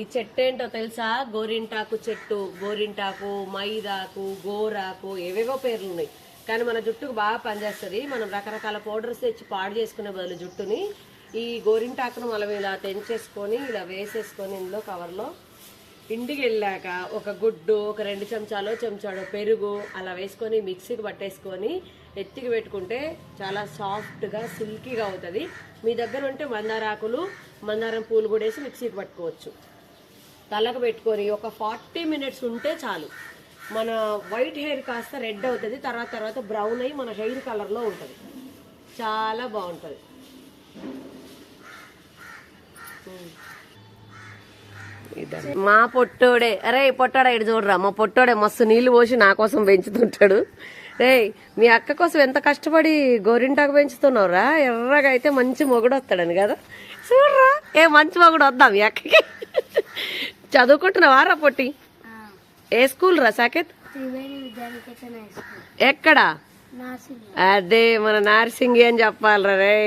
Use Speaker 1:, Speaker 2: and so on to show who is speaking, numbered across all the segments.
Speaker 1: ఈ చెట్టు ఏంటో తెలుసా? గోరింటాకు చెట్టు. గోరింటాకు, మైదాకు, గోరాకు ఏవేవో పేర్లు ఉన్నాయి, కానీ మన జుట్టుకు బాగా పనిచేస్తుంది. మనం రకరకాల పౌడర్స్ తెచ్చి పాడు చేసుకునే బదులు జుట్టుని ఈ గోరింటాకును మనం ఇలా తెంచేసుకొని ఇలా వేసేసుకొని ఇందులో కవర్లో ఇంటికి వెళ్ళాక ఒక గుడ్డు, ఒక 2 చెంచాడో పెరుగు అలా వేసుకొని మిక్సీకి పట్టేసుకొని ఎత్తికి పెట్టుకుంటే చాలా సాఫ్ట్గా సిల్కీగా అవుతుంది. మీ దగ్గర ఉంటే మందారం పూలు కూడా వేసి మిక్సీకి పట్టుకోవచ్చు. తలకు పెట్టుకొని ఒక 40 మినిట్స్ ఉంటే చాలు. మన వైట్ హెయిర్ కాస్త రెడ్ అవుతుంది, తర్వాత బ్రౌన్ అయ్యి మన హెయిర్ కలర్లో ఉంటుంది. చాలా బాగుంటుంది. మా పొట్టోడే, అరే పొట్టాడా ఇటు చూడరా, మా పొట్టోడే మస్తు నీళ్లు పోసి నా కోసం పెంచుతుంటాడు. రే మీ అక్క కోసం ఎంత కష్టపడి గోరింటాకు పెంచుతున్నావురా, ఎర్రగా అయితే మంచి మొగుడు వస్తాడని కదా. చూడరా మంచి మొగుడు వద్దాం మీ అక్కకి. చదువుకుంటున్నావారా పొట్టి? ఏ స్కూల్ రా సాకేత్? ఎక్కడా? అదే మన నార్సింగ్ అని చెప్పాలరా. రే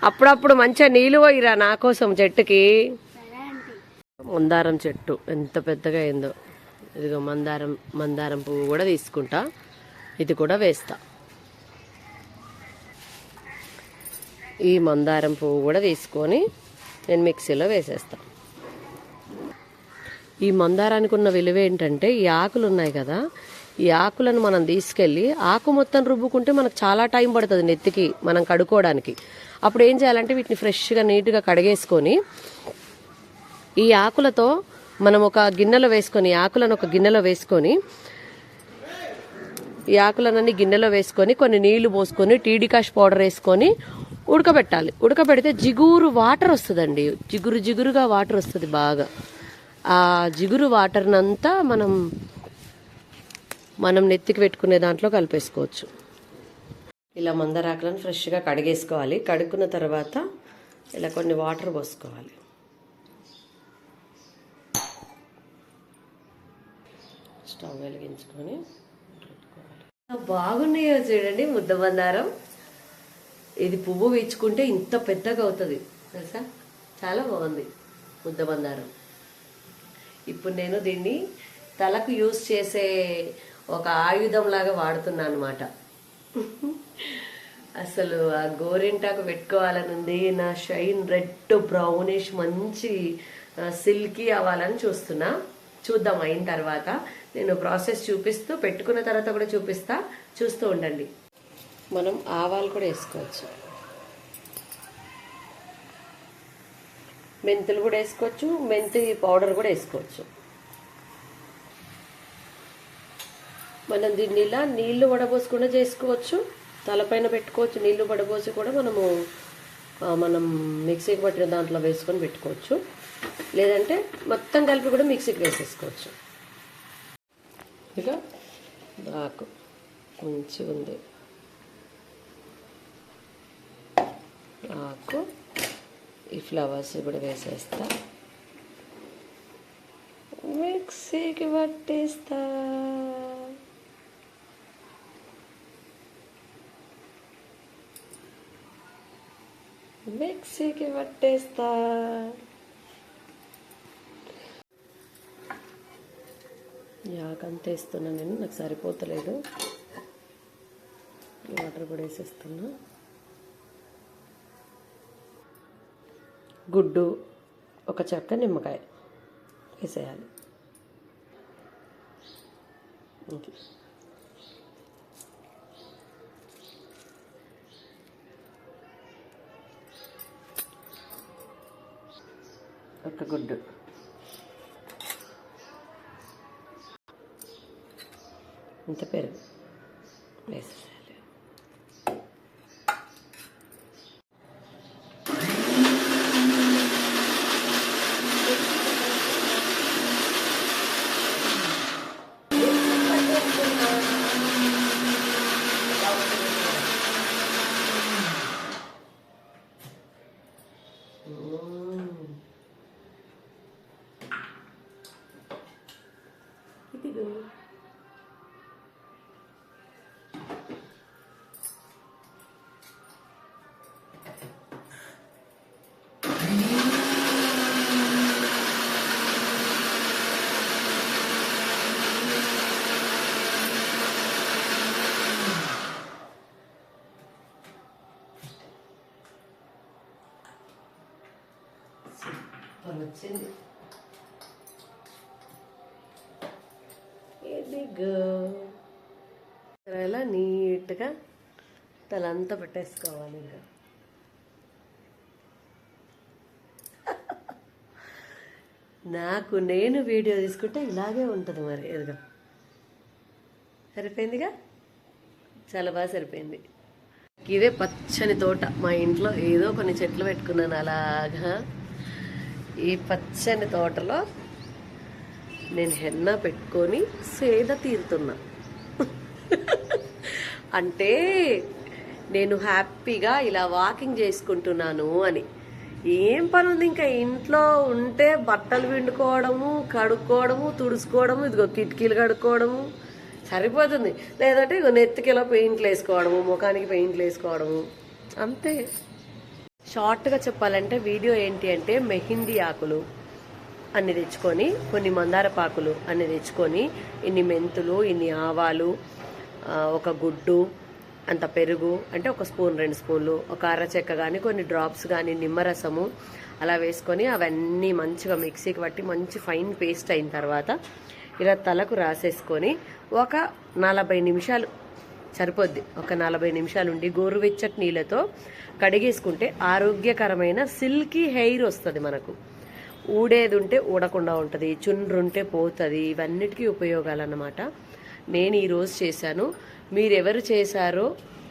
Speaker 1: అప్పుడప్పుడు మంచిగా నీళ్ళు పోయిరా నా కోసం చెట్టుకి. మందారం చెట్టు ఎంత పెద్దగా అయిందో. ఇదిగో మందారం పువ్వు కూడా తీసుకుంటా, ఇది కూడా వేస్తా. ఈ మందారం పువ్వు కూడా తీసుకొని నేను మిక్సీలో వేసేస్తా. ఈ మందారానికి ఉన్న విలువ ఏంటంటే ఈ ఆకులు ఉన్నాయి కదా, ఈ ఆకులను మనం తీసుకెళ్ళి ఆకు మొత్తం రుబ్బుకుంటే మనకు చాలా టైం పడుతుంది నెత్తికి మనం కడుక్కోవడానికి. అప్పుడు ఏం చేయాలంటే వీటిని ఫ్రెష్గా నీట్గా కడిగేసుకొని ఈ ఆకులతో మనం ఒక గిన్నెలో వేసుకొని, ఆకులను ఒక గిన్నెలో వేసుకొని, ఈ ఆకులన్నీ గిన్నెలో వేసుకొని కొన్ని నీళ్లు పోసుకొని టీడికాష్ పౌడర్ వేసుకొని ఉడకబెట్టాలి. ఉడకబెడితే జిగురు వాటర్ వస్తుందండి, జిగురుగా వాటర్ వస్తుంది బాగా. ఆ జిగురు వాటర్నంతా మనం నెత్తికి పెట్టుకునే దాంట్లో కలిపేసుకోవచ్చు. ఇలా మందారాకులను ఫ్రెష్గా కడిగేసుకోవాలి. కడుక్కున్న తర్వాత ఇలా కొన్ని వాటర్ పోసుకోవాలి. స్టవ్ వెలిగించుకొని పెట్టుకోవాలి. బాగున్నాయో చూడండి ముద్ద మందారం. ఇది పువ్వు వీచుకుంటే ఇంత పెద్దగా అవుతుంది తెలుసా, చాలా బాగుంది ముద్ద మందారం. ఇప్పుడు నేను దీన్ని తలకు యూజ్ చేసే ఒక ఆయుధం లాగా వాడుతున్నాను అనమాట. అసలు ఆ గోరింటాకు పెట్టుకోవాలని ఉంది. నా షైన్ రెడ్ బ్రౌనిష్ మంచి సిల్కీ అవ్వాలని చూస్తున్నా. చూద్దాం అయిన తర్వాత నేను ప్రాసెస్ చూపిస్తూ, పెట్టుకున్న తర్వాత కూడా చూపిస్తా, చూస్తూ ఉండండి. మనం ఆవాలు కూడా వేసుకోవచ్చు, మెంతులు కూడా వేసుకోవచ్చు, మెంతి పౌడర్ కూడా వేసుకోవచ్చు. మనం దీన్ని ఇలా నీళ్లు వడబోసుకుండా చేసుకోవచ్చు, తలపైన పెట్టుకోవచ్చు. నీళ్లు వడబోసి కూడా మనం మిక్సీకి పట్టిన దాంట్లో వేసుకొని పెట్టుకోవచ్చు, లేదంటే మొత్తం కలిపి కూడా మిక్సీకి వేసేసుకోవచ్చు. ఇక ఆకు మంచిగా ఉంది, ఆకు ఈ ఫ్లవర్స్ కూడా వేసేస్తా, మిక్సీకి పట్టేస్తా. మిక్సీకి పట్టేస్తా. యాకంత వేస్తున్నా నేను, నాకు సరిపోతలేదు. వాటర్ కూడా వేసేస్తున్నా. గుడ్డు, ఒక చెక్క నిమ్మకాయ వేసేయాలి. ఒక గుడ్డు, ఇంత పెరుగు వేసేయాలి. ఇదిగో వచ్చింది. ఇదిగో ఇలా నీట్గా తలంతా పెట్టేసుకోవాలి. ఇంకా నాకు నేను వీడియో తీసుకుంటే ఇలాగే ఉంటుంది మరి. ఎదుగా సరిపోయిందిగా, చాలా బాగా సరిపోయింది. ఇదే పచ్చని తోట మా ఇంట్లో. ఏదో కొన్ని చెట్లు పెట్టుకున్నాను అలాగా. ఈ పచ్చని తోటలో నేను హెన్నా పెట్టుకొని సేద తీరుతున్నా. అంటే నేను హ్యాపీగా ఇలా వాకింగ్ చేసుకుంటున్నాను అని. ఏం పని ఉంది ఇంకా? ఇంట్లో ఉంటే బట్టలు పిండుకోవడము, కడుక్కోవడము, తుడుచుకోవడము, ఇదిగో కిటికీలు కడుక్కోవడము సరిపోతుంది. లేదంటే ఇగో నెత్తికిలో పెయింట్లు వేసుకోవడము, ముఖానికి పెయింట్లు వేసుకోవడము, అంతే. షార్ట్గా చెప్పాలంటే వీడియో ఏంటి అంటే, మెహందీ ఆకులు అన్ని తెచ్చుకొని, కొన్ని మందారపాకులు అన్ని తెచ్చుకొని, ఇన్ని మెంతులు, ఇన్ని ఆవాలు, ఒక గుడ్డు అంత పెరుగు, అంటే ఒక స్పూన్ 2 స్పూన్లు, ఒక అరచెక్క కానీ కొన్ని డ్రాప్స్ కానీ నిమ్మరసము అలా వేసుకొని అవన్నీ మంచిగా మిక్సీకి పట్టి మంచి ఫైన్ పేస్ట్ అయిన తర్వాత ఇలా తలకు రాసేసుకొని ఒక 40 నిమిషాలు సరిపోద్ది. ఒక 40 నిమిషాలు ఉండి గోరువెచ్చటి నీళ్ళతో కడిగేసుకుంటే ఆరోగ్యకరమైన సిల్కీ హెయిర్ వస్తుంది మనకు. ఊడేది ఉంటే ఊడకుండా ఉంటుంది, చుండ్రుంటే పోతుంది. ఇవన్నిటికీ ఉపయోగాలు అన్నమాట. నేను ఈరోజు చేశాను. మీరెవరు చేశారో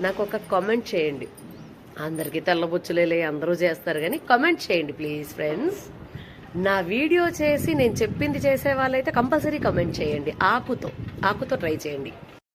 Speaker 1: నాకు ఒక కామెంట్ చేయండి. అందరికీ తెల్లబొచ్చులేలే, అందరూ చేస్తారు కానీ కామెంట్ చేయండి ప్లీజ్ ఫ్రెండ్స్. నా వీడియో చేసి నేను చెప్పింది చేసే వాళ్ళైతే కంపల్సరీ కామెంట్ చేయండి. ఆకుతో ట్రై చేయండి.